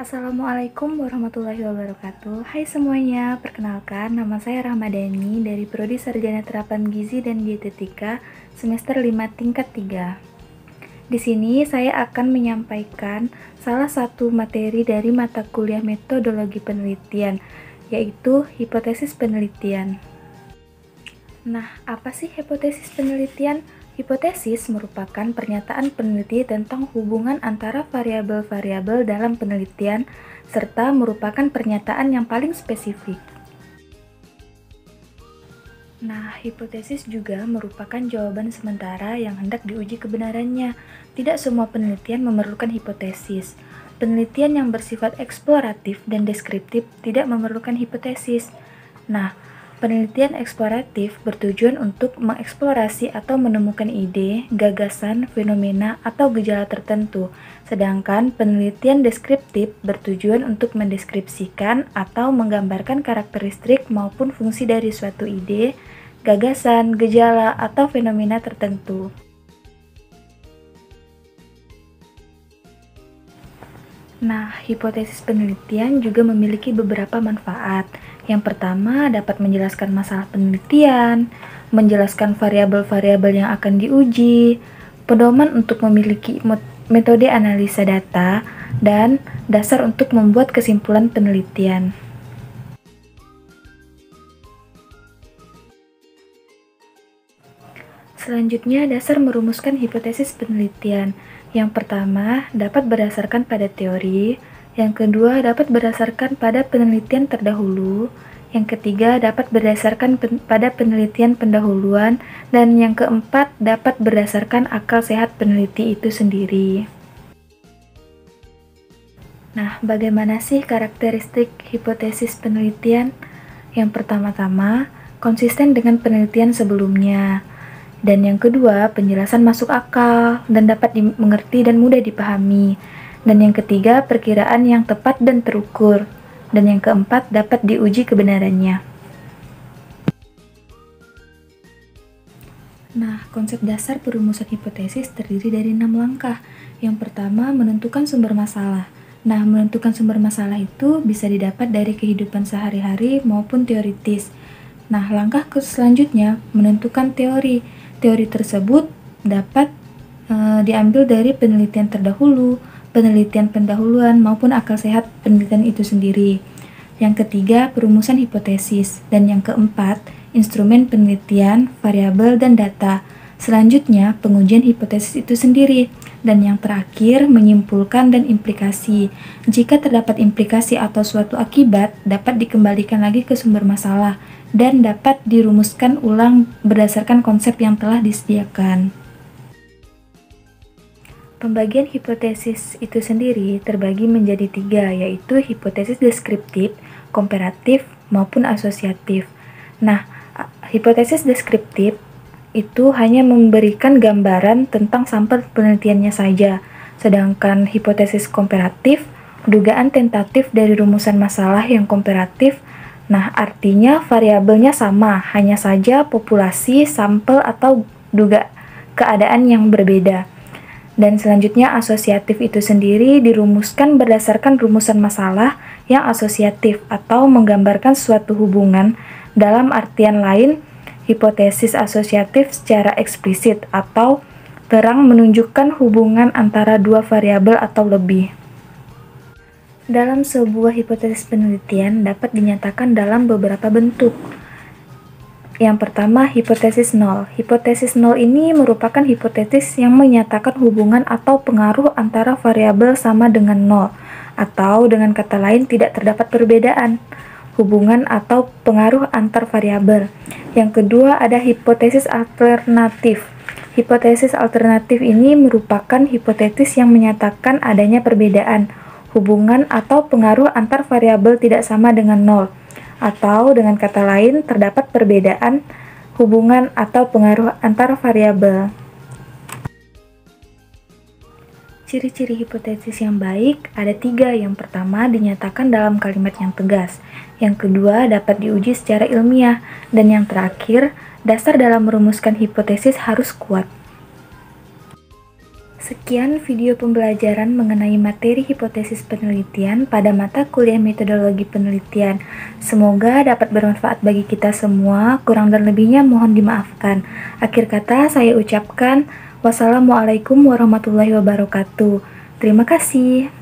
Assalamualaikum warahmatullahi wabarakatuh. Hai semuanya, perkenalkan nama saya Rahmadani dari Prodi Sarjana Terapan Gizi dan Dietetika semester 5 tingkat 3. Di sini saya akan menyampaikan salah satu materi dari mata kuliah metodologi penelitian, yaitu hipotesis penelitian. Nah, apa sih hipotesis penelitian? Hipotesis merupakan pernyataan peneliti tentang hubungan antara variabel-variabel dalam penelitian, serta merupakan pernyataan yang paling spesifik. Nah, hipotesis juga merupakan jawaban sementara yang hendak diuji kebenarannya. Tidak semua penelitian memerlukan hipotesis. Penelitian yang bersifat eksploratif dan deskriptif tidak memerlukan hipotesis. Nah, penelitian eksploratif bertujuan untuk mengeksplorasi atau menemukan ide, gagasan, fenomena, atau gejala tertentu. Sedangkan penelitian deskriptif bertujuan untuk mendeskripsikan atau menggambarkan karakteristik maupun fungsi dari suatu ide, gagasan, gejala, atau fenomena tertentu. Nah, hipotesis penelitian juga memiliki beberapa manfaat. Yang pertama, dapat menjelaskan masalah penelitian, menjelaskan variabel-variabel yang akan diuji, pedoman untuk memiliki metode analisa data, dan dasar untuk membuat kesimpulan penelitian. Selanjutnya, dasar merumuskan hipotesis penelitian. Yang pertama, dapat berdasarkan pada teori. Yang kedua, dapat berdasarkan pada penelitian terdahulu. Yang ketiga, dapat berdasarkan pada penelitian pendahuluan. Dan yang keempat, dapat berdasarkan akal sehat peneliti itu sendiri. Nah, bagaimana sih karakteristik hipotesis penelitian? Yang pertama-tama, konsisten dengan penelitian sebelumnya. Dan yang kedua, penjelasan masuk akal dan dapat dimengerti dan mudah dipahami. Dan yang ketiga, perkiraan yang tepat dan terukur. Dan yang keempat, dapat diuji kebenarannya. Nah, konsep dasar perumusan hipotesis terdiri dari 6 langkah. Yang pertama, menentukan sumber masalah. Nah, menentukan sumber masalah itu bisa didapat dari kehidupan sehari-hari maupun teoritis. Nah, langkah selanjutnya, menentukan teori. Teori tersebut dapat diambil dari penelitian terdahulu, penelitian pendahuluan, maupun akal sehat penelitian itu sendiri. Yang ketiga, perumusan hipotesis. Dan yang keempat, instrumen penelitian, variabel, dan data. Selanjutnya, pengujian hipotesis itu sendiri. Dan yang terakhir, menyimpulkan dan implikasi. Jika terdapat implikasi atau suatu akibat, dapat dikembalikan lagi ke sumber masalah dan dapat dirumuskan ulang berdasarkan konsep yang telah disediakan. Pembagian hipotesis itu sendiri terbagi menjadi 3, yaitu hipotesis deskriptif, komparatif, maupun asosiatif. Nah, hipotesis deskriptif itu hanya memberikan gambaran tentang sampel penelitiannya saja, sedangkan hipotesis komparatif, dugaan tentatif dari rumusan masalah yang komparatif. Nah, artinya variabelnya sama, hanya saja populasi, sampel, atau keadaan yang berbeda. Dan selanjutnya asosiatif itu sendiri dirumuskan berdasarkan rumusan masalah yang asosiatif atau menggambarkan suatu hubungan. Dalam artian lain, hipotesis asosiatif secara eksplisit atau terang menunjukkan hubungan antara dua variabel atau lebih. Dalam sebuah hipotesis penelitian dapat dinyatakan dalam beberapa bentuk. Yang pertama, hipotesis nol. Hipotesis nol ini merupakan hipotesis yang menyatakan hubungan atau pengaruh antara variabel sama dengan nol, atau dengan kata lain tidak terdapat perbedaan hubungan atau pengaruh antar variabel. Yang kedua, ada hipotesis alternatif. Hipotesis alternatif ini merupakan hipotesis yang menyatakan adanya perbedaan hubungan atau pengaruh antar variabel tidak sama dengan nol, atau dengan kata lain terdapat perbedaan hubungan atau pengaruh antar variabel. Ciri-ciri hipotesis yang baik ada 3. Yang pertama, dinyatakan dalam kalimat yang tegas. Yang kedua, dapat diuji secara ilmiah. Dan yang terakhir, dasar dalam merumuskan hipotesis harus kuat. Sekian video pembelajaran mengenai materi hipotesis penelitian pada mata kuliah metodologi penelitian. Semoga dapat bermanfaat bagi kita semua, kurang dan lebihnya mohon dimaafkan. Akhir kata saya ucapkan wassalamualaikum warahmatullahi wabarakatuh. Terima kasih.